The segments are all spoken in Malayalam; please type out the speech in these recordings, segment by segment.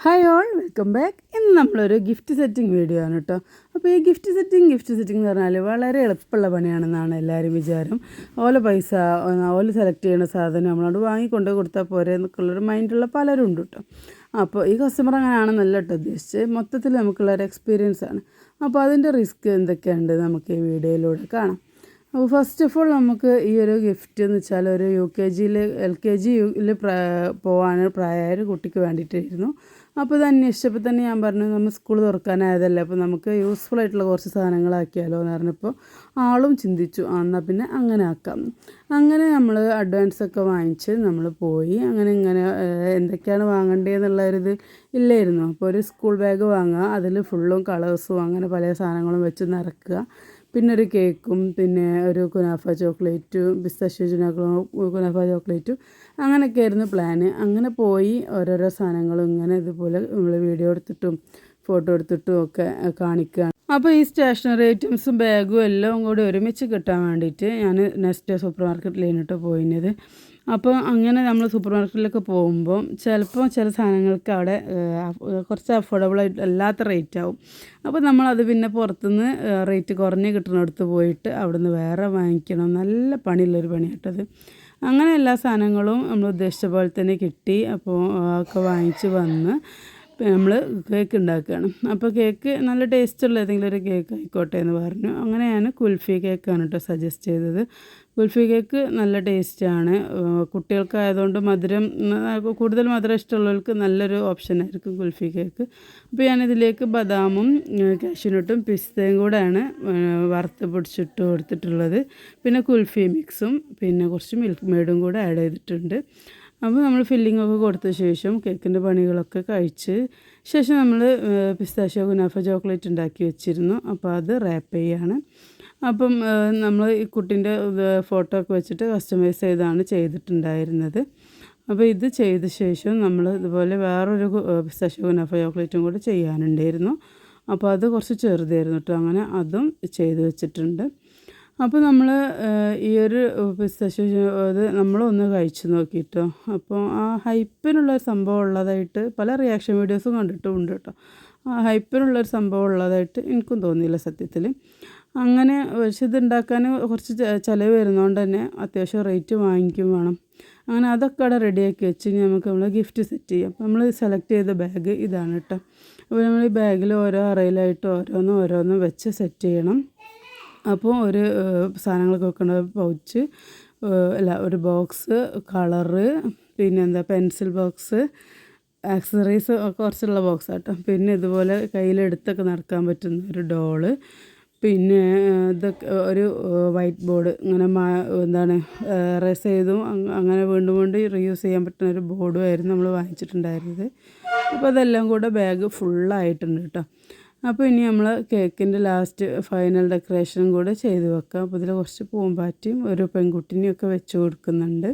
Hi all, welcome back. ഇന്ന് നമ്മളൊരു ഗിഫ്റ്റ് സെറ്റിംഗ് വീഡിയോ ആണ് കേട്ടോ. അപ്പോൾ ഈ ഗിഫ്റ്റ് സെറ്റിംഗ് എന്ന് പറഞ്ഞാൽ വളരെ എളുപ്പമുള്ള പണിയാണെന്നാണ് എല്ലാവരും വിചാരം. പൈസ സെലക്ട് ചെയ്യുന്ന സാധനം നമ്മളോട് വാങ്ങിക്കൊണ്ട് കൊടുത്താൽ പോരെ എന്നൊക്കെയുള്ളൊരു മൈൻഡുള്ള പലരും ഉണ്ട് കേട്ടോ. അപ്പോൾ ഈ കസ്റ്റമർ അങ്ങനെയാണെന്നല്ല കേട്ടോ ഉദ്ദേശിച്ച്, മൊത്തത്തിൽ നമുക്കുള്ളൊരു എക്സ്പീരിയൻസ് ആണ്. അപ്പോൾ അതിൻ്റെ റിസ്ക് എന്തൊക്കെയുണ്ട് നമുക്ക് ഈ വീഡിയോയിലൂടെ കാണാം. അപ്പോൾ ഫസ്റ്റ് ഓഫ് ഓൾ നമുക്ക് ഈ ഒരു ഗിഫ്റ്റ് എന്ന് വെച്ചാൽ ഒരു LKG പോകാൻ പ്രായമായ ഒരു കുട്ടിക്ക് വേണ്ടിയിട്ടായിരുന്നു. അപ്പോൾ ഇത് അന്വേഷിച്ചപ്പോൾ തന്നെ ഞാൻ പറഞ്ഞു, നമ്മൾ സ്കൂൾ തുറക്കാനായതല്ലേ, അപ്പോൾ നമുക്ക് യൂസ്ഫുൾ ആയിട്ടുള്ള കുറച്ച് സാധനങ്ങളാക്കിയാലോ എന്ന് പറഞ്ഞപ്പോൾ ആളും ചിന്തിച്ചു, എന്നാൽ പിന്നെ അങ്ങനെ ആക്കാം. അങ്ങനെ നമ്മൾ അഡ്വാൻസൊക്കെ വാങ്ങിച്ച് നമ്മൾ പോയി. ഇങ്ങനെ എന്തൊക്കെയാണ് വാങ്ങേണ്ടതെന്നുള്ളൊരിത് ഇല്ലായിരുന്നു. അപ്പോൾ ഒരു സ്കൂൾ ബാഗ് വാങ്ങുക, അതിൽ ഫുള്ളും കളേഴ്സും അങ്ങനെ പല സാധനങ്ങളും വെച്ച് നിറക്കുക. പിന്നെ ഒരു കേക്കും, പിന്നെ ഒരു കുനാഫ ചോക്ലേറ്റും, പിസ്താഷ്യോ കുനാഫ ചോക്ലേറ്റും, അങ്ങനെയൊക്കെയായിരുന്നു പ്ലാന്. അങ്ങനെ പോയി ഓരോരോ സാധനങ്ങളും ഇങ്ങനെ ഇതുപോലെ നമ്മൾ വീഡിയോ എടുത്തിട്ടും ഫോട്ടോ എടുത്തിട്ടും ഒക്കെ കാണിക്കുകയാണ്. അപ്പോൾ ഈ സ്റ്റേഷനറി ഐറ്റംസും ബാഗും എല്ലാം കൂടി ഒരുമിച്ച് കിട്ടാൻ വേണ്ടിയിട്ട് ഞാൻ നെക്സ്റ്റ് സൂപ്പർ മാർക്കറ്റിലാണ് പോയിരുന്നത്. അപ്പോൾ അങ്ങനെ നമ്മൾ സൂപ്പർ മാർക്കറ്റിലൊക്കെ പോകുമ്പോൾ ചിലപ്പോൾ ചില സാധനങ്ങൾക്ക് അവിടെ കുറച്ച് അഫോർഡബിൾ ആയിട്ട് അല്ലാത്ത റേറ്റ് ആവും. അപ്പോൾ നമ്മളത് പിന്നെ പുറത്തുനിന്ന് റേറ്റ് കുറഞ്ഞ് കിട്ടുന്നിടത്ത് പോയിട്ട് അവിടുന്ന് വേറെ വാങ്ങിക്കണം. നല്ല പണിയുള്ളൊരു പണിയായിട്ടത്. അങ്ങനെ എല്ലാ സാധനങ്ങളും നമ്മൾ ഉദ്ദേശിച്ച പോലെ തന്നെ കിട്ടി. അപ്പോൾ ഒക്കെ വാങ്ങിച്ച് വന്ന് നമ്മൾ കേക്ക് ഉണ്ടാക്കുകയാണ്. അപ്പോൾ കേക്ക് നല്ല ടേസ്റ്റുള്ള ഏതെങ്കിലും ഒരു കേക്ക് ആയിക്കോട്ടെ എന്ന് പറഞ്ഞു. അങ്ങനെ ഞാൻ കുൽഫി കേക്കാണ് കേട്ടോ സജസ്റ്റ് ചെയ്തത്. കുൽഫി കേക്ക് നല്ല ടേസ്റ്റാണ്. കുട്ടികൾക്കായതുകൊണ്ട് കൂടുതൽ മധുരം ഇഷ്ടമുള്ളവർക്ക് നല്ലൊരു ഓപ്ഷനായിരിക്കും കുൽഫി കേക്ക്. അപ്പോൾ ഞാനിതിലേക്ക് ബദാമും കാഷ്യൂനട്ടും പിസ്തയും കൂടെയാണ് വറുത്ത് പൊടിച്ചിട്ട് കൊടുത്തിട്ടുള്ളത്. പിന്നെ കുൽഫി മിക്സും പിന്നെ കുറച്ച് മിൽക്ക് മെയ്ഡും കൂടെ ആഡ് ചെയ്തിട്ടുണ്ട്. അപ്പോൾ നമ്മൾ ഫില്ലിങ്ങൊക്കെ കൊടുത്ത ശേഷം കേക്കിൻ്റെ പണികളൊക്കെ കഴിച്ച് ശേഷം നമ്മൾ പിസ്താഷ്യോ കുനാഫ ചോക്ലേറ്റ് ഉണ്ടാക്കി വെച്ചിരുന്നു. അപ്പോൾ അത് റാപ്പ് ചെയ്യാണ്. അപ്പം നമ്മൾ ഈ കുട്ടീൻ്റെ ഫോട്ടോ ഒക്കെ വെച്ചിട്ട് കസ്റ്റമൈസ് ചെയ്തിട്ടുണ്ടായിരുന്നത്. അപ്പോൾ ഇത് ചെയ്ത ശേഷം നമ്മൾ ഇതുപോലെ വേറൊരു പിസ്താഷ്യോ കുനാഫ ചോക്ലേറ്റും കൂടെ ചെയ്യാനുണ്ടായിരുന്നു. അപ്പോൾ അത് കുറച്ച് ചെറുതായിരുന്നു കേട്ടോ. അങ്ങനെ അതും ചെയ്ത് വെച്ചിട്ടുണ്ട്. അപ്പോൾ നമ്മൾ ഈ ഒരു പിസ്താഷ്യോ അത് നമ്മളൊന്ന് കഴിച്ച് നോക്കിയിട്ടോ. അപ്പോൾ ആ ഹൈപ്പിനുള്ളൊരു സംഭവം ഉള്ളതായിട്ട് പല റിയാക്ഷൻ വീഡിയോസും കണ്ടിട്ടുമുണ്ട് കേട്ടോ. ആ ഹൈപ്പിനുള്ളൊരു സംഭവം ഉള്ളതായിട്ട് എനിക്കും തോന്നിയില്ല സത്യത്തിൽ. അങ്ങനെ പക്ഷെ ഇതുണ്ടാക്കാൻ കുറച്ച് ചിലവ് വരുന്നതുകൊണ്ട് തന്നെ അത്യാവശ്യം റേറ്റ് വാങ്ങിക്കും വേണം. അങ്ങനെ അതൊക്കെ അവിടെ റെഡിയാക്കി വെച്ച് ഇനി നമ്മൾ ഗിഫ്റ്റ് സെറ്റ് ചെയ്യാം. അപ്പോൾ നമ്മൾ സെലക്ട് ചെയ്ത ബാഗ് ഇതാണ് കേട്ടോ. അപ്പോൾ നമ്മൾ ഈ ബാഗിൽ ഓരോ അറയിലായിട്ട് ഓരോന്നും വെച്ച് സെറ്റ് ചെയ്യണം. അപ്പോൾ ഒരു സാധനങ്ങളൊക്കെ വെക്കുന്ന പൗച്ച് ഒരു ബോക്സ്, കളറ്, പിന്നെ പെൻസിൽ ബോക്സ്, ആക്സസറീസ് കുറച്ചുള്ള ബോക്സ് കേട്ടോ. പിന്നെ ഇതുപോലെ കയ്യിലെടുത്തൊക്കെ നടക്കാൻ പറ്റുന്ന ഒരു ഡോള്, പിന്നെ ഇതൊക്കെ ഒരു വൈറ്റ് ബോർഡ് ഇങ്ങനെ റെസ് ചെയ്തും അങ്ങനെ വീണ്ടും റീയൂസ് ചെയ്യാൻ പറ്റുന്ന ഒരു ബോർഡും ആയിരുന്നു നമ്മൾ വാങ്ങിച്ചിട്ടുണ്ടായിരുന്നത്. അപ്പോൾ അതെല്ലാം കൂടെ ബാഗ് ഫുള്ളായിട്ടുണ്ട് കേട്ടോ. അപ്പോൾ ഇനി നമ്മൾ കേക്കിൻ്റെ ലാസ്റ്റ് ഫൈനൽ ഡെക്കറേഷനും കൂടെ ചെയ്ത് വെക്കാം. അപ്പോൾ ഇതിൽ കുറച്ച് പൂമ്പാറ്റയും ഒരു പെൺകുട്ടിനെയും ഒക്കെ വെച്ച് കൊടുക്കുന്നുണ്ട്.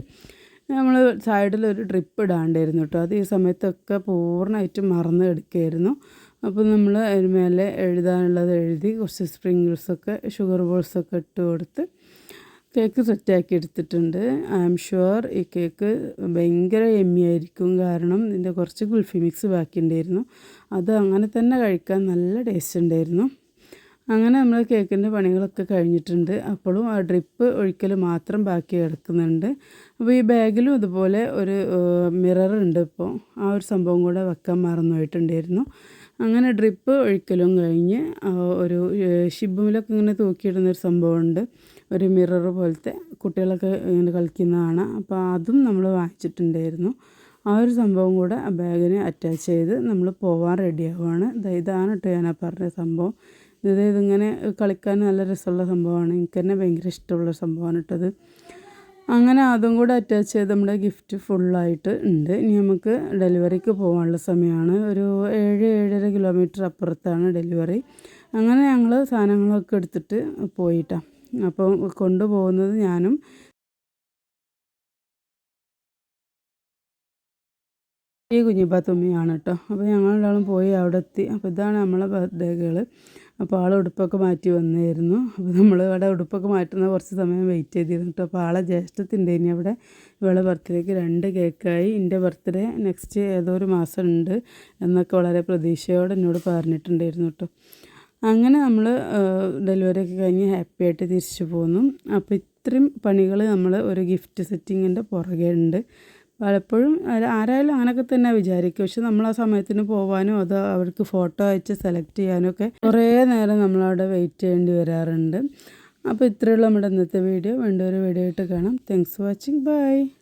നമ്മൾ സൈഡിലൊരു ഡ്രിപ്പ് ഇടാണ്ടായിരുന്നു കേട്ടോ. അത് ഈ സമയത്തൊക്കെ പൂർണ്ണമായിട്ടും മറന്ന് എടുക്കുകയായിരുന്നു. അപ്പോൾ നമ്മൾ അതിന് മേലെ എഴുതാനുള്ളത് എഴുതി കുറച്ച് സ്പ്രിങ്കിൾസൊക്കെ ഷുഗർ ബോൾസൊക്കെ ഇട്ട് കൊടുത്ത് കേക്ക് സെറ്റാക്കി എടുത്തിട്ടുണ്ട്. ഐ ആം ഷുവർ ഈ കേക്ക് ഭയങ്കര യമ്മി ആയിരിക്കും. കാരണം ഇതിൻ്റെ കുറച്ച് കുൽഫി മിക്സ് ബാക്കിയുണ്ടായിരുന്നു. അത് അങ്ങനെ തന്നെ കഴിക്കാൻ നല്ല ടേസ്റ്റ് ഉണ്ടായിരുന്നു. അങ്ങനെ നമ്മൾ കേക്കിൻ്റെ പണികളൊക്കെ കഴിഞ്ഞിട്ടുണ്ട്. അപ്പോഴും ആ ഡ്രിപ്പ് ഒഴിക്കൽ മാത്രം ബാക്കി കിടക്കുന്നുണ്ട്. അപ്പോൾ ഈ ബാഗിലും ഇതുപോലെ ഒരു മിറർ ഉണ്ട്. ഇപ്പോൾ ആ ഒരു സംഭവം കൂടെ വെക്കാൻ മറന്നുപോയിട്ടുണ്ടായിരുന്നു. അങ്ങനെ ഡ്രിപ്പ് ഒഴിക്കലും കഴിഞ്ഞ് ഒരു ഷിബുമിലൊക്കെ ഇങ്ങനെ തൂക്കിയിടുന്നൊരു സംഭവമുണ്ട്, ഒരു മിറർ പോലത്തെ, കുട്ടികളൊക്കെ ഇങ്ങനെ കളിക്കുന്നതാണ്. അപ്പോൾ അതും നമ്മൾ വാങ്ങിച്ചിട്ടുണ്ടായിരുന്നു. ആ ഒരു സംഭവം കൂടെ ആ ബാഗിന് അറ്റാച്ച് ചെയ്ത് നമ്മൾ പോകാൻ റെഡിയാവുകയാണ്. ഇതാണ് കേട്ടോ ഞാൻ പറഞ്ഞ സംഭവം. ഇതിങ്ങനെ കളിക്കാൻ നല്ല രസമുള്ള സംഭവമാണ്. എനിക്ക് തന്നെ ഭയങ്കര ഇഷ്ടമുള്ള സംഭവമാണ് കേട്ടത്. അങ്ങനെ അതും കൂടെ അറ്റാച്ച് ചെയ്ത് നമ്മുടെ ഗിഫ്റ്റ് ഫുള്ളായിട്ട് ഉണ്ട്. ഇനി നമുക്ക് ഡെലിവറിക്ക് പോകാനുള്ള സമയമാണ്. ഒരു 7-7.5 കിലോമീറ്റർ അപ്പുറത്താണ് ഡെലിവറി. അങ്ങനെ ഞങ്ങൾ സാധനങ്ങളൊക്കെ എടുത്തിട്ട് പോയിട്ടാണ്. അപ്പോൾ കൊണ്ടുപോകുന്നത് ഞാനും ഈ കുഞ്ഞിപ്പാത്തുമ്മയാണ് കേട്ടോ. അപ്പോൾ ഞങ്ങളെല്ലാവരും പോയി അവിടെ എത്തി. അപ്പോൾ ഇതാണ് നമ്മളെ ബർത്ത്ഡേ ഗേൾ. അപ്പോൾ ആൾ ഉടുപ്പൊക്കെ മാറ്റി വന്നായിരുന്നു. അപ്പോൾ നമ്മൾ അവിടെ ഉടുപ്പൊക്കെ മാറ്റുന്ന കുറച്ച് സമയം വെയിറ്റ് ചെയ്തിരുന്നു കേട്ടോ. അപ്പോൾ ആളെ ജ്യേഷ്ഠത്തിൻ്റെ ഇനി അവിടെ ഇവളെ ബർത്ത്ഡേക്ക് 2 കേക്കായി. എൻ്റെ ബർത്ത്ഡേ നെക്സ്റ്റ് ഏതോ ഒരു മാസം ഉണ്ട് എന്നൊക്കെ വളരെ പ്രതീക്ഷയോടെ എന്നോട് പറഞ്ഞിട്ടുണ്ടായിരുന്നു കേട്ടോ. അങ്ങനെ നമ്മൾ ഡെലിവറി ഒക്കെ കഴിഞ്ഞ് ഹാപ്പി ആയിട്ട് തിരിച്ചു പോന്നു. അപ്പോൾ ഇത്രയും പണികൾ നമ്മൾ ഒരു ഗിഫ്റ്റ് സെറ്റിങ്ങിൻ്റെ പുറകെ ഉണ്ട്. പലപ്പോഴും ആരായാലും അങ്ങനെയൊക്കെ തന്നെ വിചാരിക്കും. പക്ഷെ നമ്മൾ ആ സമയത്തിന് പോകാനും അത് അവർക്ക് ഫോട്ടോ അയച്ച് സെലക്ട് ചെയ്യാനും ഒക്കെ കുറേ നേരം നമ്മളവിടെ വെയിറ്റ് ചെയ്യേണ്ടി വരാറുണ്ട്. അപ്പോൾ ഇത്രയുള്ള നമ്മുടെ ഇന്നത്തെ വീഡിയോ. വീണ്ടും ഒരു വീഡിയോ ആയിട്ട് കാണാം. Thanks for watching. ബൈ.